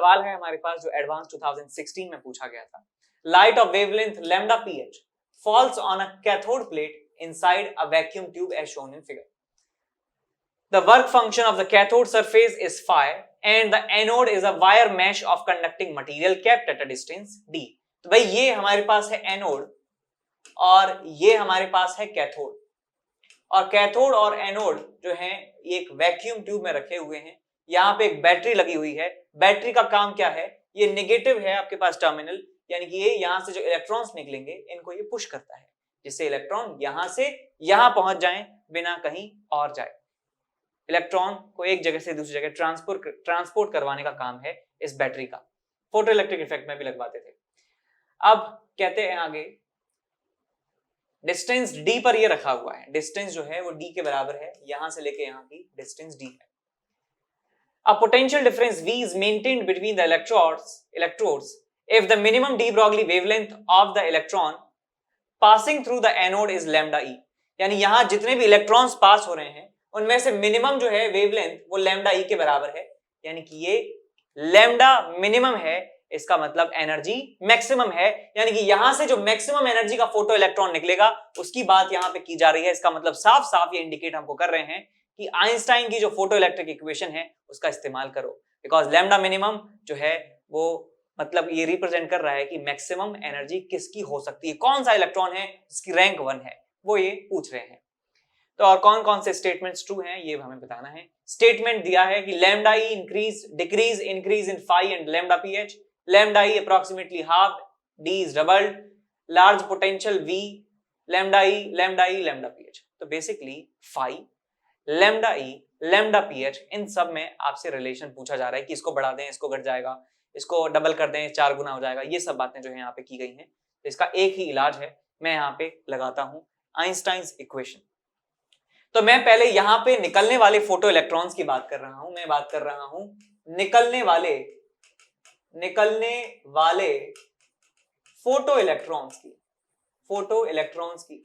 सवाल है हमारे पास जो एडवांस 2016 में पूछा गया था। Light of wavelength lambda pH falls on a cathode plate inside a vacuum tube as shown in figure. The work function of the cathode surface is phi and the anode is a wire mesh of conducting material kept at a distance d. तो भाई ये हमारे पास है anode और ये हमारे पास है cathode, और कैथोड और एनोड जो है एक वैक्यूम ट्यूब में रखे हुए हैं। यहाँ पे एक बैटरी लगी हुई है। बैटरी का काम क्या है, ये नेगेटिव है आपके पास टर्मिनल, यानी कि ये यहां से जो इलेक्ट्रॉन्स निकलेंगे इनको ये पुश करता है, जिससे इलेक्ट्रॉन यहां से यहां पहुंच जाएं बिना कहीं और जाए। इलेक्ट्रॉन को एक जगह से दूसरी जगह ट्रांसपोर्ट करवाने का काम है इस बैटरी का। फोटो इलेक्ट्रिक इफेक्ट में भी लगवाते थे। अब कहते हैं आगे, डिस्टेंस डी पर ये रखा हुआ है, डिस्टेंस जो है वो डी के बराबर है, यहां से लेके यहां की डिस्टेंस डी है। A potential difference V is maintained between the electrodes if the minimum de Broglie wavelength of the electron passing through the anode is lambda e। यानी यहां जितने भी इलेक्ट्रॉन्स पास हो रहे हैं उनमें से मिनिमम जो है वेवलेंथ वो लैम्डा ई के बराबर है, यानी कि ये लैम्डा मिनिमम है, इसका मतलब एनर्जी मैक्सिमम है, यानी कि यहां से जो मैक्सिमम एनर्जी का फोटो इलेक्ट्रॉन निकलेगा उसकी बात यहां पे की जा रही है। इसका मतलब साफ साफ ये इंडिकेट हमको कर रहे हैं कि आइंस्टाइन की जो फोटो इलेक्ट्रिक इक्वेशन है उसका इस्तेमाल करो, बिकॉज लैम्डा मिनिमम जो है वो मतलब ये रिप्रेजेंट कर रहा है कि मैक्सिमम एनर्जी किसकी हो सकती है, कौन सा इलेक्ट्रॉन है जिसकी रैंक 1 है, वो ये पूछ रहे हैं। तो और कौन कौन से स्टेटमेंट्स ट्रू हैं ये हमें बताना है। स्टेटमेंट दिया है कि lambda E decreases increases in phi and lambda PH, lambda E approximately half, D is doubled, large potential V, lambda E lambda PH. तो basically phi, lambda E, lambda PH, इन सब में आपसे रिलेशन पूछा जा रहा है कि इसको बढ़ा दें, इसको घट जाएगा, इसको डबल कर दें 4 गुना हो जाएगा। ये सब बातें जो है यहाँ पे की गई हैं। तो इसका एक ही इलाज है, मैं यहाँ पे लगाता हूं आइंस्टाइन्स इक्वेशन। तो मैं पहले यहाँ पे निकलने वाले फोटो इलेक्ट्रॉन्स की बात कर रहा हूं, मैं बात कर रहा हूं निकलने वाले फोटो इलेक्ट्रॉन्स की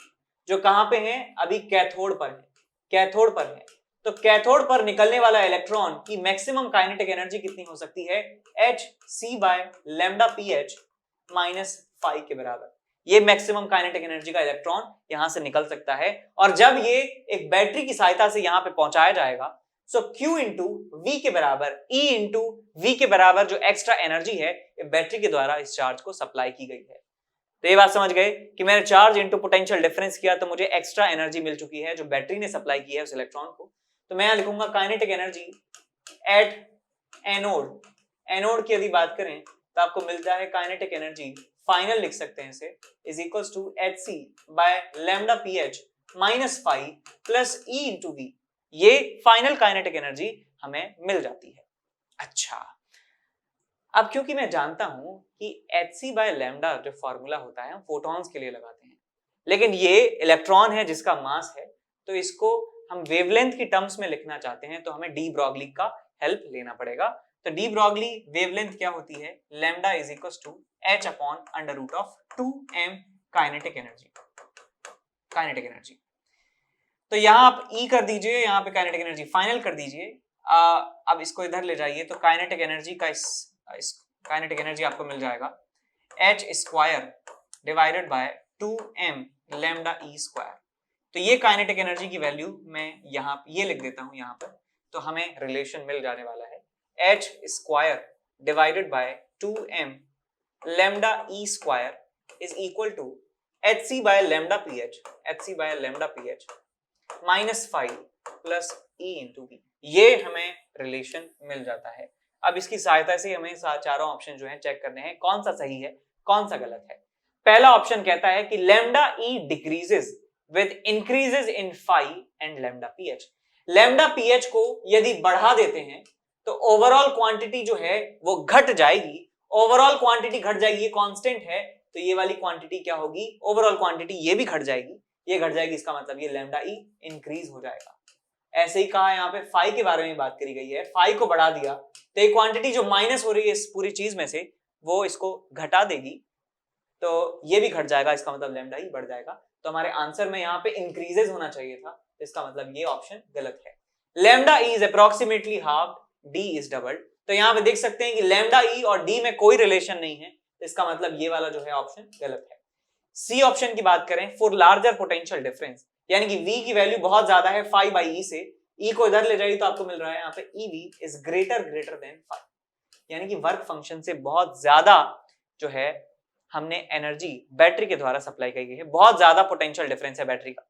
जो कहां पे हैं, अभी कैथोड पर है। तो कैथोड पर निकलने वाला इलेक्ट्रॉन की मैक्सिमम काइनेटिक एनर्जी कितनी हो सकती है, hc by lambda ph minus phi के बराबर। ये मैक्सिमम काइनेटिक एनर्जी का इलेक्ट्रॉन यहां से निकल सकता है, और जब ये एक बैटरी की सहायता से यहां पे पहुंचाया जाएगा, सो Q इंटू वी के बराबर, E इंटू वी के बराबर जो एक्स्ट्रा एनर्जी है बैटरी के द्वारा इस चार्ज को सप्लाई की गई है। तो ये बात समझ गए कि मैंने चार्ज इंटू पोटेंशियल डिफरेंस किया तो मुझे एक्स्ट्रा एनर्जी मिल चुकी है जो बैटरी ने सप्लाई की है उस इलेक्ट्रॉन को। तो मैं यहां लिखूंगा काइनेटिक एनर्जी एट एनोड की यदि बात करें तो आपको मिलता है काइनेटिक एनर्जी, फाइनल लिख सकते हैं इसे, is equals to hc by lambda ph minus phi plus e into V. ये फाइनल काइनेटिक एनर्जी हमें मिल जाती है। अच्छा, अब क्योंकि मैं जानता हूं कि hc बाय लैम्डा जो फॉर्मूला होता है हम फोटॉन्स के लिए लगाते हैं, लेकिन ये इलेक्ट्रॉन है जिसका मास है, तो इसको हम वेवलेंथ की टर्म्स में लिखना चाहते हैं तो हमें डी ब्रॉगली का हेल्प लेना पड़ेगा। तो डी ब्रॉगली वेवलेंथ क्या होती है, lambda is equal to h upon under root of 2m kinetic energy. तो यहां आप E कर दीजिए, यहां पे काइनेटिक एनर्जी फाइनल कर दीजिए। अब इसको इधर ले जाइए तो काइनेटिक एनर्जी का इस काइनेटिक एनर्जी आपको मिल जाएगा h square divided by 2m lambda e square. तो ये काइनेटिक एनर्जी की वैल्यू मैं यहां ये लिख देता हूं यहाँ पर, तो हमें रिलेशन मिल जाने वाला है h square divided by 2m lambda e square is equal to hc by lambda ph minus 5 plus e into v। ये हमें रिलेशन मिल जाता है। अब इसकी सहायता से हमें चारों ऑप्शन जो है चेक करने हैं कौन सा सही है कौन सा गलत है। पहला ऑप्शन कहता है कि lambda e decreases with increases in phi and lambda ph। Lambda ph को यदि बढ़ा देते हैं तो ओवरऑल क्वांटिटी जो है वो घट जाएगी। ओवरऑल क्वांटिटी घट जाएगी, ये कांस्टेंट है, तो ये वाली क्वांटिटी क्या होगी, ओवरऑल क्वांटिटी ये भी घट जाएगी, ये घट जाएगी, इसका मतलब ये लैम्डा e इंक्रीज हो जाएगा। ऐसे ही कहा यहाँ पे फाई के बारे में बात करी गई है, फाई को बढ़ा दिया तो ये क्वांटिटी जो माइनस हो रही है इस पूरी चीज में से वो इसको घटा देगी, तो ये भी घट जाएगा, इसका मतलब लैम्डा ई बढ़ जाएगा। तो हमारे आंसर में यहाँ पे इंक्रीजेस होना चाहिए था, इसका मतलब ये ऑप्शन गलत है। Lambda E is approximately half, D is double. तो यहाँ पे देख सकते हैं कि लैम्डा ई और डी में कोई रिलेशन नहीं है, तो इसका मतलब ये वाला जो है ऑप्शन गलत है। सी ऑप्शन की बात करें, फॉर लार्जर पोटेंशियल डिफरेंस, यानी कि V की वैल्यू बहुत ज्यादा है 5 बाई ई से, E को इधर ले जाइए तो आपको मिल रहा है यहाँ पे EV इज ग्रेटर देन 5, यानी कि वर्क फंक्शन से बहुत ज्यादा जो है हमने एनर्जी बैटरी के द्वारा सप्लाई की गई है, बहुत ज्यादा पोटेंशियल डिफरेंस है बैटरी का।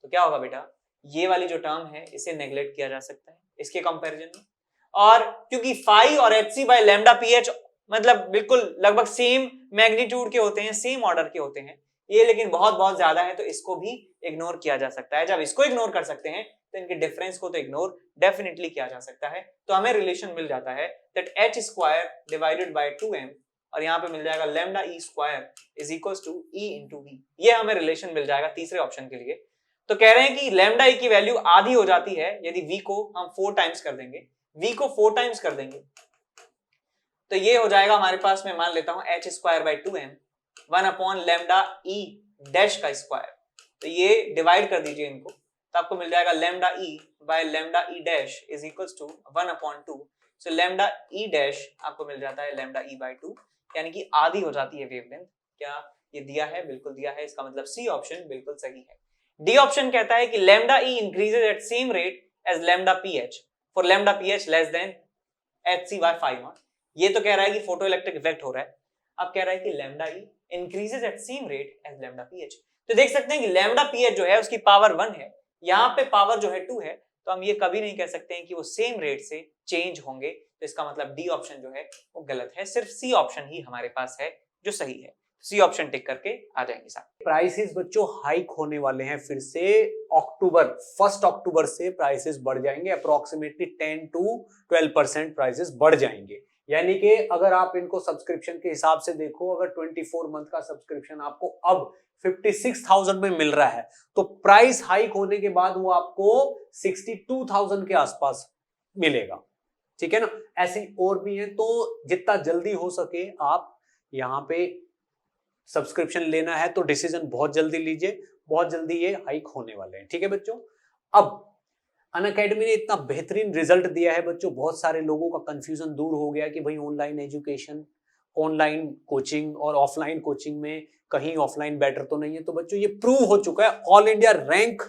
तो क्या होगा बेटा, ये वाली जो टर्म है इसे नेग्लेक्ट किया जा सकता है इसके कंपैरिजन में। और क्योंकि फाई और HC बाय लैम्डा PH मतलब बिल्कुल लगभग सेम मैग्नीट्यूड के होते हैं, सेम ऑर्डर के होते हैं, ये लेकिन बहुत बहुत ज्यादा है, तो इसको भी इग्नोर किया जा सकता है। जब इसको इग्नोर कर सकते हैं तो इनके डिफरेंस को तो इग्नोर डेफिनेटली किया जा सकता है। तो हमें रिलेशन मिल जाता है that h square divided by 2m, और यहाँ पे मिल जाएगा lambda E square is equal to E into V। ये हमें रिलेशन मिल जाएगा तीसरे ऑप्शन के लिए। तो कह रहे हैं कि लैम्डा ई की वैल्यू आधी हो जाती है यदि V को हम 4 टाइम्स कर देंगे, V को 4 टाइम्स कर देंगे तो ये हो जाएगा हमारे पास, मैं मान लेता हूं h square by 2m 1 upon lambda E dash का स्क्वायर। तो ये डिवाइड कर दीजिए इनको, तो आपको मिल जाएगा lambda E by lambda E dash is equals to 1 upon 2। So lambda E dash आपको मिल जाता है लैम्डा ई बाय 2, यानी कि आधी हो जाती है वेवलेंथ। क्या ये दिया है? बिल्कुल दिया है, इसका मतलब सी ऑप्शन बिल्कुल सही है। डी ऑप्शन कहता है कि lambda E increases at same rate as lambda PH for lambda PH less than HC by 5 naught. ये तो कह रहा है कि फोटो इलेक्ट्रिक इफेक्ट हो रहा है, अब कह रहा है कि lambda E increases at same rate as lambda PH. तो देख सकते हैं कि लैम्डा पीएच जो है उसकी पावर 1 है, यहाँ पे पावर जो है 2 है, तो हम ये कभी नहीं कह सकते हैं कि वो सेम रेट से चेंज होंगे। तो इसका मतलब डी ऑप्शन जो है वो गलत है, सिर्फ सी ऑप्शन ही हमारे पास है जो सही है। सी ऑप्शन टिक करके आ जाएंगे साथ। प्राइसेस बच्चों हाइक होने वाले हैं फिर से, अक्टूबर 1 अक्टूबर से प्राइसेस बढ़ जाएंगे, अप्रोक्सीमेटली 10 to 12% प्राइसेस बढ़ जाएंगे। यानी कि अगर आप इनको सब्सक्रिप्शन के हिसाब से देखो, अगर 24 मंथ का सब्सक्रिप्शन आपको अब 56,000 में मिल रहा है, तो प्राइस हाइक होने के बाद वो आपको 62,000 के आसपास मिलेगा। ठीक है ना, ऐसे और भी है, तो जितना जल्दी हो सके आप यहाँ पे सब्सक्रिप्शन लेना है तो डिसीजन बहुत जल्दी लीजिए, बहुत जल्दी ये हाइक होने वाले हैं। ठीक है बच्चों, अब अनअकैडमी ने इतना बेहतरीन रिजल्ट दिया है बच्चों, बहुत सारे लोगों का कंफ्यूजन दूर हो गया कि भाई ऑनलाइन एजुकेशन, ऑनलाइन कोचिंग और ऑफलाइन कोचिंग में कहीं ऑफलाइन बेटर तो नहीं है। तो बच्चों ये प्रूव हो चुका है, ऑल इंडिया रैंक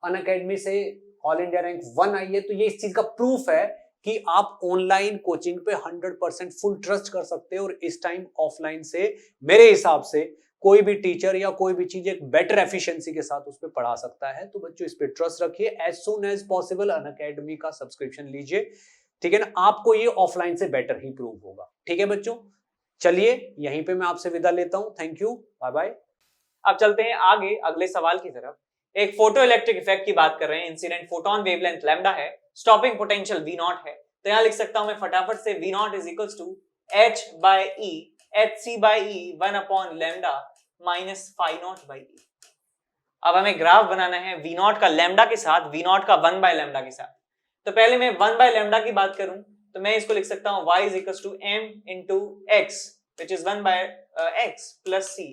अनअकैडमी से ऑल इंडिया रैंक 1 आई है, तो ये इस चीज का प्रूफ है कि आप ऑनलाइन कोचिंग पे 100% फुल ट्रस्ट कर सकते हो। और इस टाइम ऑफलाइन से मेरे हिसाब से कोई भी टीचर या कोई भी चीज एक बेटर एफिशिएंसी के साथ उस पर पढ़ा सकता है। तो बच्चों इस पे ट्रस्ट रखिए, as soon as possible Unacademy का सब्सक्रिप्शन लीजिए। ठीक है ना, आपको ये ऑफलाइन से बेटर ही प्रूव होगा। ठीक है बच्चों, चलिए यहीं पे मैं आपसे विदा लेता हूं, थैंक यू, बाय बाय। अब चलते हैं आगे अगले सवाल की तरफ। एक फोटो इलेक्ट्रिक इफेक्ट की बात कर रहे हैं, इंसिडेंट फोटोन वेवलेंथ लैम्डा है, स्टॉपिंग पोटेंशियल V नॉट है। तो यहां लिख सकता हूं मैं फटाफट से V naught is equals to H by E HC bye E 1 upon lambda minus phi naught by E। अब हमें ग्राफ बनाना है V नॉट का लैम्डा के साथ, V नॉट का 1 बाय लैम्डा के साथ। तो पहले मैं 1 बाय लैम्डा की बात करूं तो मैं इसको लिख सकता हूं y is equals to m into x which is 1 by x plus c।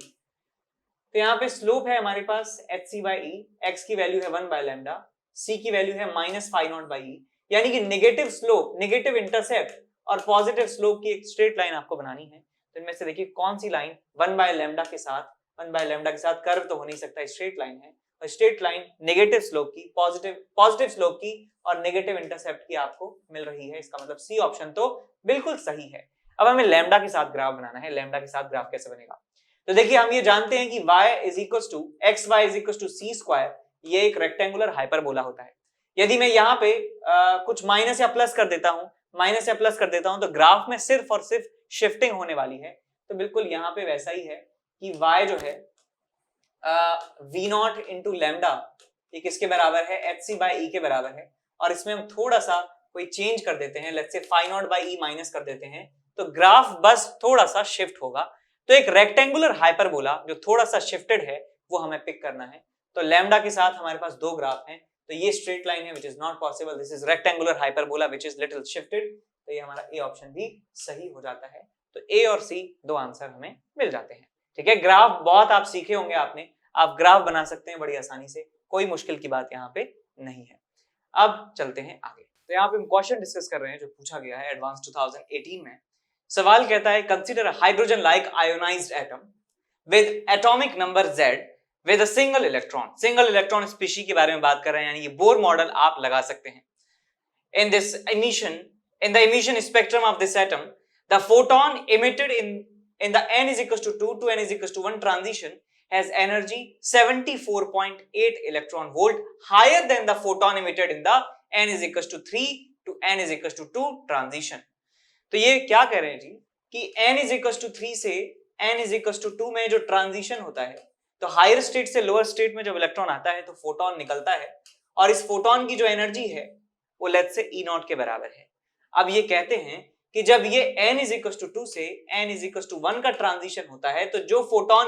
तो यहाँ पे स्लोप है हमारे पास HC बाय E, x की वैल्यू है 1 बाय लैम्डा, c की वैल्यू है minus phi naught by E, यानी कि नेगेटिव स्लोप, नेगेटिव इंटरसेप्ट और पॉजिटिव स्लोप की एक स्ट्रेट लाइन आपको बनानी है। तो इनमें से देखिए कौन सी लाइन 1 बाय लैम्डा के साथ, 1 बाय लैम्डा के साथ कर्व तो हो नहीं सकता, स्ट्रेट लाइन है, और स्ट्रेट लाइन नेगेटिव स्लोप की, पॉजिटिव स्लोप की और नेगेटिव इंटरसेप्ट की आपको मिल रही है। इसका मतलब सी ऑप्शन तो बिल्कुल सही है। अब हमें लैम्डा के साथ ग्राफ बनाना है। लैम्डा के साथ ग्राफ कैसे बनेगा? तो देखिए हम ये जानते हैं कि y is equals to xy is equals to c square, ये एक रेक्टेंगुलर हाइपरबोला होता है। यदि मैं यहाँ पे कुछ माइनस या प्लस कर देता हूं, तो ग्राफ में सिर्फ और सिर्फ शिफ्टिंग होने वाली है। तो बिल्कुल यहाँ पे वैसा ही है कि y जो है v नॉट इंटू लैम्डा ये किसके बराबर है? HC बाय E के बराबर है। और इसमें हम थोड़ा सा कोई चेंज कर देते हैं, let's say phi naught by E minus कर देते हैं, तो ग्राफ बस थोड़ा सा शिफ्ट होगा। तो एक रेक्टेंगुलर हाइपरबोला जो थोड़ा सा शिफ्टेड है वो हमें पिक करना है। तो लैम्डा के साथ हमारे पास दो ग्राफ हैं, तो ये स्ट्रेट लाइन है which is not possible, this is rectangular hyperbola which is little shifted. तो ये हमारा ए ऑप्शन भी सही हो जाता है। तो ए और सी दो आंसर हमें मिल जाते हैं। ठीक है, ग्राफ बहुत आप सीखे होंगे, आप ग्राफ बना सकते हैं बड़ी आसानी से, कोई मुश्किल की बात यहाँ पे नहीं है। अब चलते हैं आगे। तो यहाँ पे हम क्वेश्चन डिस्कस कर रहे हैं जो पूछा गया है एडवांस 2018 में। सवाल कहता है consider hydrogen like ionised atom with atomic number Z with a single electron. Single electron species के बारे में बात कर रहे हैं, यानी ये बोर मॉडल आप लगा सकते हैं। In the emission spectrum of this atom, the photon emitted in the n is equals to 2 to n is equals to 1 transition has energy 74.8 electron volt higher than the photon emitted in the n is equals to 3 to n is equals to 2 transition। तो ये क्या कह रहे हैं जी कि n is equals to 3 से n is equals to 2 में जो ट्रांजिशन होता है, तो हायर स्टेट से लोअर स्टेट में जब इलेक्ट्रॉन आता है तो फोटोन निकलता है, और इस फोटोन की जो एनर्जी है वो लेट्स से E नॉट के बराबर है। अब ये कहते हैं कि जब ये n is equals to 2 से n is equals to 1 का ट्रांजिशन होता है तो जो फोटोन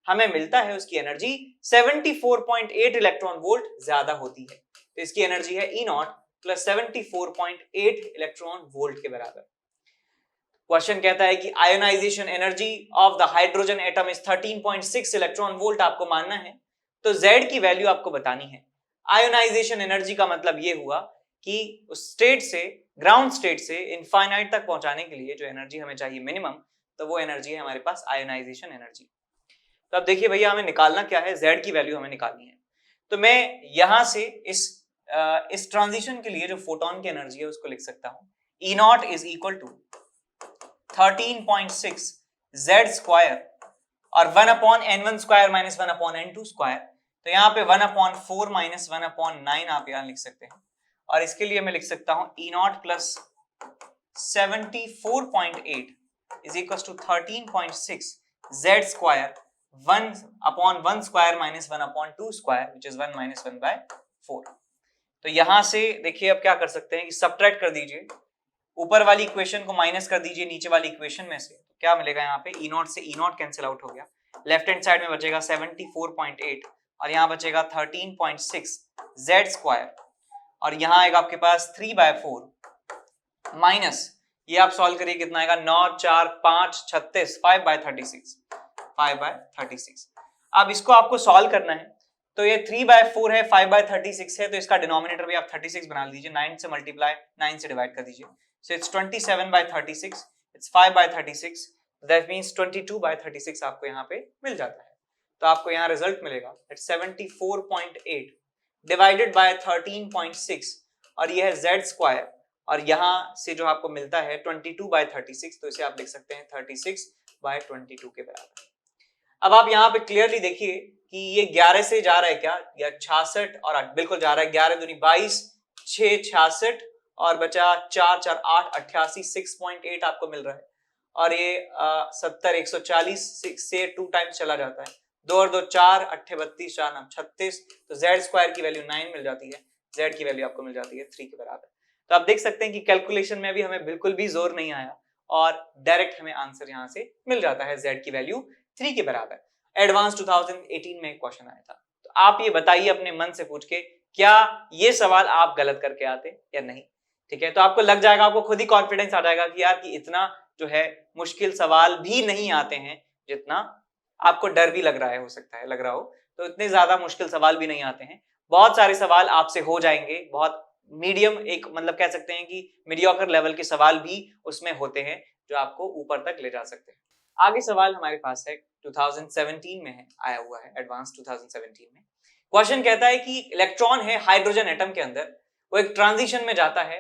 हमें मिलता है उसकी एनर्जी 74.8 इलेक्ट्रॉन वोल्ट ज्यादा होती है। तो इसकी एनर्जी है E naught plus 74.8 electron volt के बराबर। क्वेश्चन कहता है कि ionization energy of the hydrogen atom is 13.6 electron volt आपको मानना है, तो Z की वैल्यू आपको बतानी है। आयोनाइजेशन एनर्जी का मतलब ये हुआ कि उस स्टेट से, ग्राउंड स्टेट से इनफाइनाइट तक पहुंचाने के लिए जो एनर्जी हमें चाहिए मिनिमम, तो वो एनर्जी है हमारे पास आयोनाइजेशन एनर्जी। तो अब देखिए भैया हमें निकालना क्या है, Z की वैल्यू हमें निकालनी है। तो मैं यहां से इस ट्रांजिशन के लिए जो फोटोन की एनर्जी है उसको लिख सकता हूं, E naught is equal to 13.6 Z square और 1 upon n1 square minus 1 upon n2 square. तो यहाँ पे 1 अपॉन 4 माइनस 1 अपॉन 9 आप यहाँ लिख सकते हैं, और इसके लिए मैं लिख सकता हूं E naught plus 74.8 is equal to 13.6 Z square 1 upon 1 square minus 1 upon 2 square which is 1 minus 1 by 4। तो यहां से देखिए अब क्या कर सकते हैं कि सब्ट्रैक्ट कर दीजिए, ऊपर वाली इक्वेशन को माइनस कर दीजिए नीचे वाली इक्वेशन में से। तो क्या मिलेगा यहाँ पे, E नॉट से E नॉट कैंसिल आउट हो गया, लेफ्ट हैंड साइड में बचेगा 74.8 और यहाँ बचेगा 13.6 Z स्क्वायर, और यहाँ आएगा आपके पास 3/4 माइनस, ये आप सॉल्व करिए कितना आएगा, 9 4 5 36 5/36। अब इसको आपको सॉल्व करना है, तो ये 3/4 है, 5/36 है, तो इसका डिनोमिनेटर भी आप 36 बना लीजिए, 9 से मल्टीप्लाई 9 से डिवाइड कर दीजिए। So it's 27/36, it's 5/36, that means 22/36 आपको यहाँ पे मिल जाता है। तो आपको यहाँ रिजल्ट मिलेगा 74.8 डिवाइडेड बाय 13.6 और ये है Z स्क्वायर, और यहाँ से जो आपको मिलता है 22/36, तो इसे आप लिख सकते हैं 36/22 के बराबर। अब आप यहाँ पे क्लियरली देखिए कि ये 11 से जा रहा है क्या, या 66 और 8 बिल्कुल जा रहा है, 11 दूनी 22, 6 66 और बचा 4 4 8 88, 6.8 आपको मिल रहा है, और ये 70 140 से 2 टाइम्स चला जाता है, 2 और 2 4 8 32 4 9 36, तो Z स्क्वायर की वैल्यू 9 मिल जाती है, Z की वैल्यू आपको मिल जाती है 3 के बराबर। तो आप देख सकते हैं कि कैलकुलेशन में भी हमें बिल्कुल भी जोर नहीं आया और डायरेक्ट हमें आंसर यहाँ से मिल जाता है, Z की वैल्यू 3 के बराबर। एडवांस 2018 में एक क्वेश्चन आया था, तो आप ये बताइए अपने मन से पूछ के, क्या ये सवाल आप गलत करके आते या नहीं? ठीक है, तो आपको लग जाएगा, आपको खुद ही कॉन्फिडेंस आ जाएगा कि यार कि इतना जो है मुश्किल सवाल भी नहीं आते हैं, जितना आपको डर भी लग रहा है, हो सकता है लग रहा हो, तो इतने ज्यादा मुश्किल सवाल भी नहीं आते हैं। बहुत सारे सवाल आपसे हो जाएंगे, बहुत मीडियम, एक मतलब कह सकते हैं कि मीडियोकर लेवल के सवाल भी उसमें होते हैं जो आपको ऊपर तक ले जा सकते हैं। आगे सवाल हमारे पास है 2017 में है, आया हुआ है एडवांस 2017 में। क्वेश्चन कहता है कि इलेक्ट्रॉन है हाइड्रोजन एटम के अंदर, वो एक ट्रांजिशन में जाता है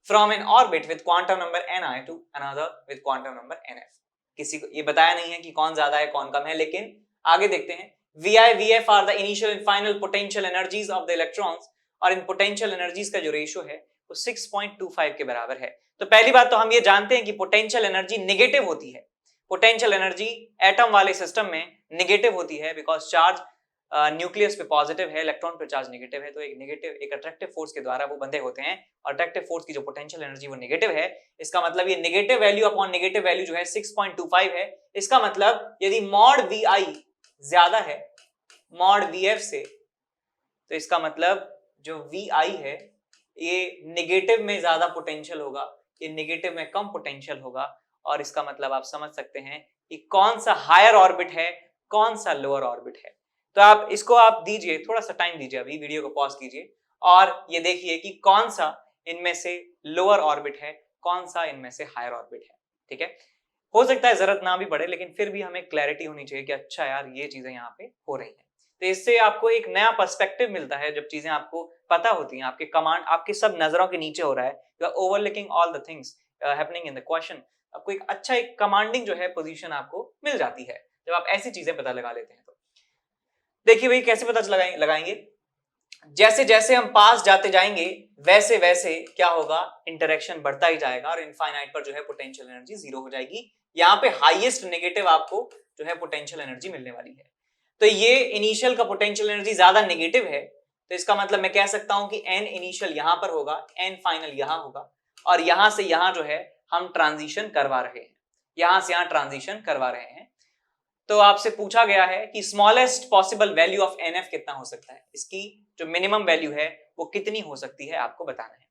from an orbit with quantum number ni to another with quantum number nf। किसी को ये बताया नहीं है कि कौन ज्यादा है कौन कम है, लेकिन आगे देखते हैं। vi vf are the initial and final potential energies of the electrons, और इन पोटेंशियल एनर्जीज का जो रेशियो है वो 6.25 के बराबर है। तो पहली बात तो हम ये जानते हैं कि पोटेंशियल एनर्जी नेगेटिव होती है, पोटेंशियल एनर्जी एटम वाले सिस्टम में नेगेटिव होती है, बिकॉज चार्ज न्यूक्लियस पे पॉजिटिव है, इलेक्ट्रॉन पे चार्ज नेगेटिव है, तो एक अट्रैक्टिव फोर्स के द्वारा वो बंधे होते हैं, और अट्रैक्टिव फोर्स की जो पोटेंशियल एनर्जी वो नेगेटिव है। इसका मतलब ये negative value upon negative value जो है 6.25 है। इसका मतलब यदि मॉड vi ज्यादा है मॉड vf से, तो इसका मतलब जो vi है ये नेगेटिव में ज्यादा पोटेंशियल होगा, ये नेगेटिव में कम पोटेंशियल होगा, और इसका मतलब आप समझ सकते हैं कि कौन सा हायर ऑर्बिट है कौन सा लोअर ऑर्बिट है। तो आप इसको आप दीजिए, थोड़ा सा टाइम दीजिए, अभी वीडियो को पॉज कीजिए और ये देखिए कि कौन सा इनमें से लोअर ऑर्बिट है, कौन सा इनमें से हायर ऑर्बिट है। ठीक है, हो सकता है जरूरत ना भी पड़े, लेकिन फिर भी हमें क्लैरिटी होनी चाहिए कि अच्छा यार ये चीजें यहाँ पे हो रही है। तो इससे आपको एक नया पर्सपेक्टिव मिलता है जब चीजें आपको पता होती हैं, आपके कमांड आपके सब नजरों के नीचे हो रहा है, you are overlooking all the things happening in the question. आपको एक अच्छा एक कमांडिंग जो है पोजीशन आपको मिल जाती है जब आप ऐसी चीजें पता लगा लेते हैं। तो देखिए भाई कैसे पता लगाएंगे, जैसे जैसे हम पास जाते जाएंगे वैसे वैसे क्या होगा, इंटरेक्शन बढ़ता ही जाएगा और इनफाइनाइट पर जो है पोटेंशियल एनर्जी जीरो हो जाएगी। यहाँ पे हाईएस्ट नेगेटिव आपको जो है पोटेंशियल एनर्जी मिलने वाली है। तो ये इनिशियल का पोटेंशियल एनर्जी ज्यादा नेगेटिव है, तो इसका मतलब मैं कह सकता हूं कि एन इनिशियल यहां पर होगा, एन फाइनल यहां होगा, और यहां से यहां जो है हम ट्रांजिशन करवा रहे हैं, यहां से यहां ट्रांजिशन करवा रहे हैं। तो आपसे पूछा गया है कि smallest possible value of NF कितना हो सकता है, इसकी जो मिनिमम वैल्यू है वो कितनी हो सकती है आपको बताना है।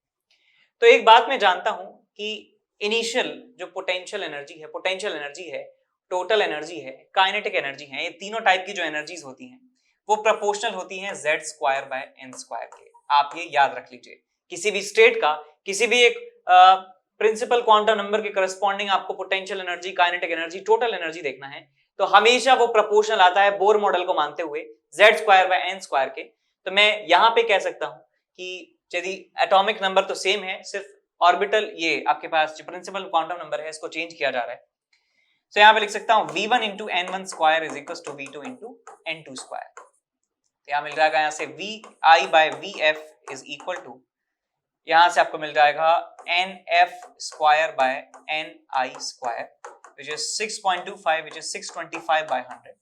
तो एक बात मैं जानता हूं कि इनिशियल जो पोटेंशियल एनर्जी है, टोटल एनर्जी है, काइनेटिक एनर्जी है, ये तीनों टाइप की जो एनर्जीज होती हैं वो प्रोपोर्शनल होती हैं z²/n² के। आप ये याद रख लीजिए, किसी भी स्टेट का किसी भी एक प्रिंसिपल क्वांटम नंबर के करस्पॉन्डिंग आपको potential energy, kinetic energy, total energy देखना है तो हमेशा वो प्रोपोर्शनल आता है बोर मॉडल को मानते हुए z²/n² के। तो मैं यहां पे कह सकता हूं कि यदि एटॉमिक नंबर तो सेम है, सिर्फ ऑर्बिटल ये आपके पास जो प्रिंसिपल क्वांटम नंबर है इसको चेंज किया जा रहा है। तो यहां पे लिख सकता हूं v1 × n1² is equal to v2 × n2²। तो यहां मिल जाएगा, यहां से vi/vf इज इक्वल टू, यहां से आपको मिल जाएगा nf²/ni² which is 6.25 which is 625/100।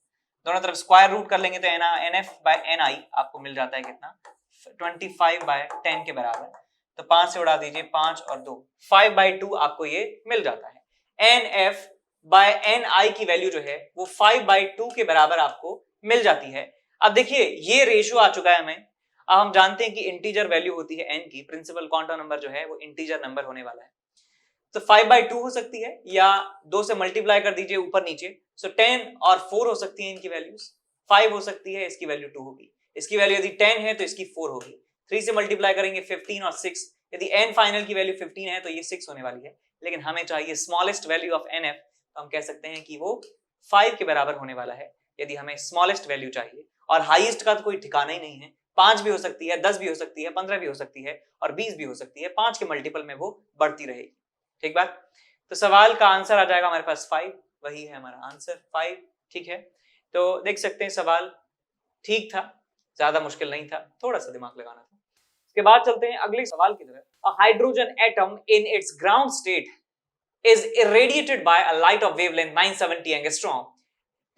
दोनों तरफ स्क्वायर रूट कर लेंगे तो nf/ni आपको मिल जाता है कितना, 25/10 के बराबर। तो 5 से उड़ा दीजिए, 5 और 2, 5/2 आपको ये मिल जाता है। nf/ni की वैल्यू जो है वो 5/2 के बराबर आपको मिल जाती है। अब देखिए ये रेशियो आ चुका है हमें। अब हम जानते हैं कि इंटीजर वैल्यू होती है n की, प्रिंसिपल क्वांटम नंबर जो है वो इंटीजर नंबर होने वाला है। तो 5/2 हो सकती है या 2 से मल्टीप्लाई कर दीजिए ऊपर नीचे, सो 10 और 4 हो सकती है इनकी वैल्यूज, 5 हो सकती है, इसकी वैल्यू 2 होगी, इसकी वैल्यू यदि 10 है तो इसकी 4 होगी, 3 से मल्टीप्लाई करेंगे 15 और 6, यदि n फाइनल की वैल्यू 15 है तो ये 6 होने वाली है। लेकिन हमें चाहिए स्मॉलेस्ट वैल्यू ऑफ nf, तो हम कह सकते हैं कि वो 5 के बराबर होने वाला है यदि हमें स्मॉलेस्ट वैल्यू चाहिए। और हाईएस्ट का तो कोई ठिकाना ही नहीं है, 5 भी हो सकती है, 10 भी हो सकती है, 15 भी हो सकती है और 20 भी हो सकती है, 5 के मल्टीपल में वो बढ़ती रहेगी। ठीक बात। तो सवाल का आंसर आ जाएगा हमारे पास 5, वही है हमारा आंसर 5। ठीक है, तो देख सकते हैं सवाल ठीक था, ज्यादा मुश्किल नहीं था, थोड़ा सा दिमाग लगाना था। इसके बाद चलते हैं अगले सवाल की तरफ। A hydrogen atom in its ground state is irradiated by a light of wavelength 970 angstrom,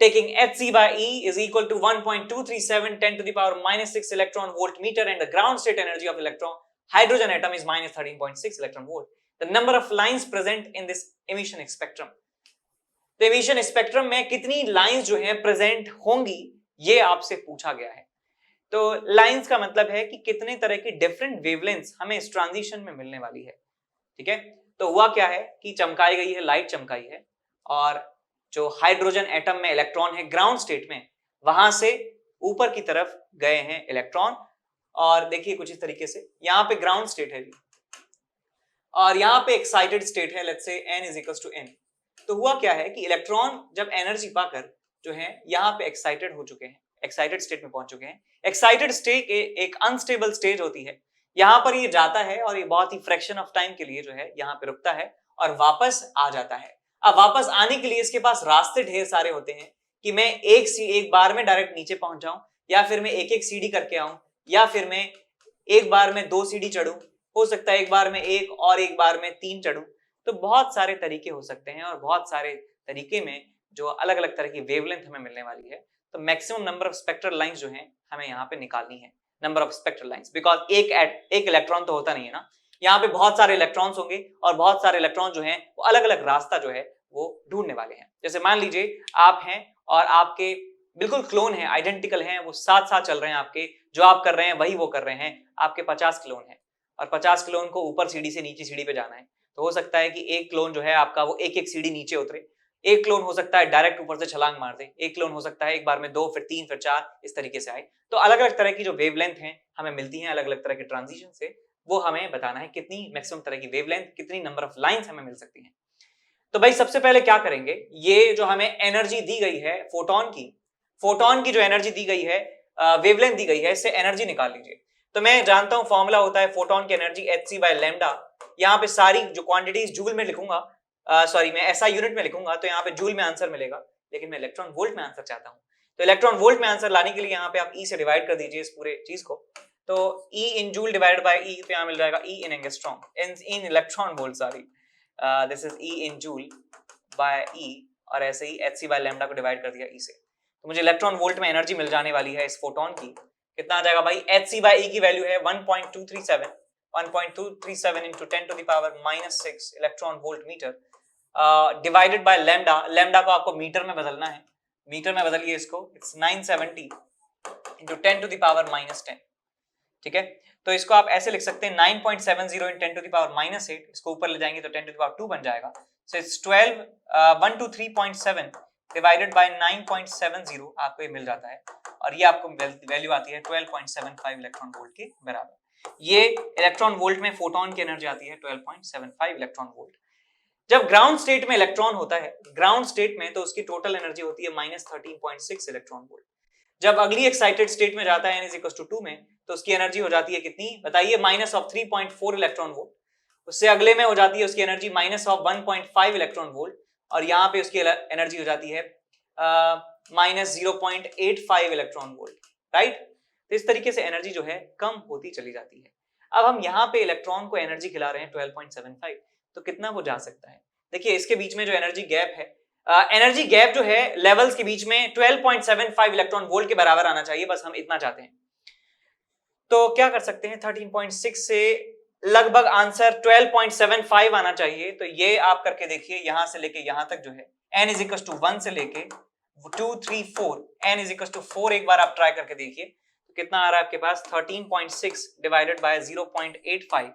taking hc/e is equal to 1.237 10 to the power -6 electron volt meter, and the ground state energy of hydrogen atom is -13.6 electron volt. The number of lines present in this emission spectrum. तो emission spectrum में कितनी lines जो हैं present होंगी ये आपसे पूछा गया है। तो लाइंस का मतलब है कि कितने तरह की डिफरेंट वेवलेंथ्स हमें इस ट्रांजिशन में मिलने वाली है। ठीक है, तो हुआ क्या है कि चमकाई गई है, लाइट चमकाई है, और जो हाइड्रोजन एटम में इलेक्ट्रॉन है ग्राउंड स्टेट में, वहां से ऊपर की तरफ गए हैं इलेक्ट्रॉन। और देखिए कुछ इस तरीके से यहाँ पे ग्राउंड स्टेट है और यहाँ पे एक्साइटेड स्टेट है, लेट्स से n = n। तो हुआ क्या है कि इलेक्ट्रॉन जब एनर्जी पाकर जो है यहाँ पे एक्साइटेड हो चुके हैं, एक्साइटेड स्टेट में पहुंच चुके हैं। एक्साइटेड स्टेट एक अनस्टेबल स्टेज होती है, यहाँ पर ये जाता है और ये बहुत ही फ्रैक्शन ऑफ टाइम के लिए जो है यहाँ पे रुकता है और वापस आ जाता है। अब वापस आने के लिए इसके पास रास्ते ढेर सारे होते हैं कि मैं एक बार में डायरेक्ट नीचे पहुंच जाऊं, या फिर मैं एक सीढ़ी करके आऊं, या फिर मैं एक बार में 2 सीढ़ी चढ़ूं, हो सकता है एक बार में 1 और एक बार में 3 चढ़ूं। तो बहुत सारे तरीके हो सकते हैं और बहुत सारे तरीके में जो अलग अलग तरह की वेवलेंथ हमें मिलने वाली है। तो maximum number of spectral lines जो है हमें यहाँ पे निकालनी है, number of spectral lines, because एक इलेक्ट्रॉन तो होता नहीं है ना, यहाँ पे बहुत सारे इलेक्ट्रॉन्स होंगे और बहुत सारे इलेक्ट्रॉन जो हैं वो अलग अलग रास्ता जो है वो ढूंढने वाले हैं। जैसे मान लीजिए आप हैं और आपके बिल्कुल क्लोन है, आइडेंटिकल हैं, वो साथ साथ चल रहे हैं, आपके जो आप कर रहे हैं वही वो कर रहे हैं, आपके 50 क्लोन हैं और 50 क्लोन को ऊपर सीढ़ी से नीचे सीढ़ी पे जाना है। तो हो सकता है कि एक क्लोन जो है आपका वो एक सीढ़ी नीचे उतरे, एक क्लोन हो सकता है डायरेक्ट ऊपर से छलांग मार दे, एक क्लोन हो सकता है एक बार में 2 फिर 3 फिर 4 इस तरीके से आए। तो अलग अलग तरह की जो वेवलेंथ हैं हमें मिलती हैं अलग अलग तरह के ट्रांजिशन से, वो हमें बताना है कितनी मैक्सिमम तरह की वेवलेंथ, कितनी नंबर ऑफ लाइंस हमें मिल सकती हैं। तो भाई सबसे पहले क्या करेंगे, ये जो हमें एनर्जी दी गई है फोटोन की जो एनर्जी दी गई है, वेवलेंथ दी गई है, इससे एनर्जी निकाल लीजिए। तो मैं जानता हूं फॉर्मूला होता है फोटोन की एनर्जी hc/λ। यहाँ पे सारी जो क्वांटिटीज जूल में लिखूंगा, सॉरी मैं SI यूनिट में लिखूंगा, तो यहाँ पे जूल में आंसर मिलेगा, लेकिन मैं इलेक्ट्रॉन वोल्ट में आंसर चाहता हूँ। तो इलेक्ट्रॉन वोल्ट में आंसर लाने के लिए यहाँ पे आप E से डिवाइड कर दीजिए इस पूरे चीज को। तो E in joule divided by E, तो यहाँ मिल जाएगा E in angstrom, in electron volt, sorry this is E in joule by E, और ऐसे ही hc/λ को डिवाइड कर दिया E से। तो मुझे इलेक्ट्रॉन वोल्ट में एनर्जी मिल जाने वाली है इस फोटोन की। कितना आ जाएगा भाई, hc/E की वैल्यू है 1.237 into 10 to the power -6 electron volt meter, divided by lambda. Lambda को आपको मीटर में बदलना है, मीटर में बदलिए इसको, it's 970 into 10 to the power -10। ठीक है, तो इसको आप ऐसे लिख सकते हैं 9.70 in 10 to the power -8, इसको ऊपर ले जाएंगे तो 10 to the power 2 बन जाएगा। So it's 123.7 divided by 9.70 आपको ये मिल जाता है, और ये आपको वैल्यू आती है 12.75 इलेक्ट्रॉन वोल्ट के बराबर। ये इलेक्ट्रॉन वोल्ट में फोटोन की एनर्जी आती है 12.75 इलेक्ट्रॉन वोल्ट। जब ग्राउंड स्टेट में इलेक्ट्रॉन होता है, ग्राउंड स्टेट में, तो उसकी टोटल एनर्जी होती है -13.6 इलेक्ट्रॉन वोल्ट। जब अगली एक्साइटेड स्टेट में जाता है n=2 में, तो उसकी एनर्जी हो जाती है कितनी बताइए, -3.4 इलेक्ट्रॉन वोल्ट। उससे अगले में हो जाती है उसकी एनर्जी -1.5 इलेक्ट्रॉन वोल्ट, और यहाँ पे उसकी एनर्जी हो जाती है -0.85 इलेक्ट्रॉन वोल्ट, राइट। तो इस तरीके से एनर्जी जो है कम होती चली जाती है। अब हम यहाँ पे इलेक्ट्रॉन को एनर्जी खिला रहे हैं 12.75, तो कितना वो जा सकता है। देखिए इसके बीच में जो एनर्जी गैप है, एनर्जी गैप जो है लेवल्स के बीच में 12.75 इलेक्ट्रॉन वोल्ट के बराबर आना चाहिए, बस हम इतना चाहते हैं। तो क्या कर सकते हैं, 13.6 से लगभग आंसर 12.75 आना चाहिए। तो ये आप करके देखिए, यहां से लेके यहां तक जो है n=1 से लेके 2 3 4 n=4 एक बार आप ट्राई करके देखिए, तो कितना आ रहा है आपके पास, 13.6 डिवाइडेड बाय 0.85,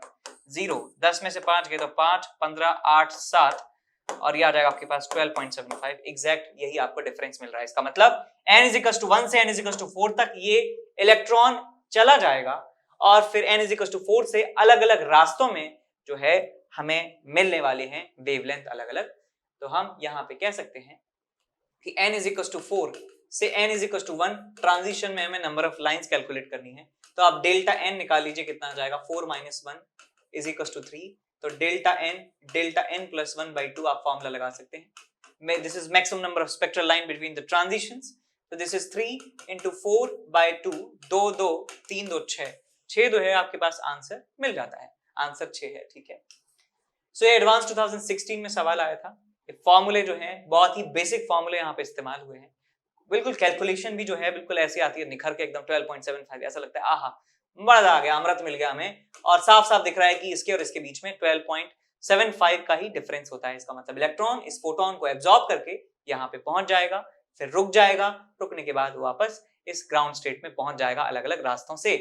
0 10 में से 5 गए तो 5 15 8 7, और ये आ जाएगा आपके पास 12.75। एग्जैक्ट यही आपको डिफरेंस मिल रहा है। इसका मतलब n=1 से n=4 तक ये इलेक्ट्रॉन चला जाएगा, और फिर n=4 से अलग अलग रास्तों में जो है हमें मिलने वाले हैं वेवलेंथ अलग अलग। तो हम यहाँ पे कह सकते हैं कि n=4 से n=1 ट्रांजिशन में हमें नंबर ऑफ लाइंस कैलकुलेट करनी है। तो आप डेल्टा n निकाल लीजिए, कितना आ जाएगा, 4 - 1 = 3। तो डेल्टा n +1/2 आप फॉर्मूला लगा सकते हैं। This is maximum number of spectral line between the transitions. तो दिस इज 3 × 4/2, 2 2 3 2 6 जो है आपके पास आंसर मिल जाता है, आंसर 6 है। ठीक है, सो ये एडवांस 2016 में सवाल आया था। ये फॉर्मूले जो हैं बहुत ही बेसिक फॉर्मूले यहाँ पे इस्तेमाल हुए हैं, बिल्कुल कैलकुलेशन भी जो है बिल्कुल ऐसी आती है निखर के एकदम 12.75। ऐसा लगता है आहा मजा आ गया, अमृत मिल गया हमें, और साफ साफ दिख रहा है कि इसके और इसके बीच में 12.75 का ही डिफरेंस होता है। इसका मतलब इलेक्ट्रॉन इस फोटोन को एब्जॉर्ब करके यहाँ पे पहुंच जाएगा, फिर रुक जाएगा, रुकने के बाद वापस इस ग्राउंड स्टेट में पहुंच जाएगा अलग अलग रास्तों से।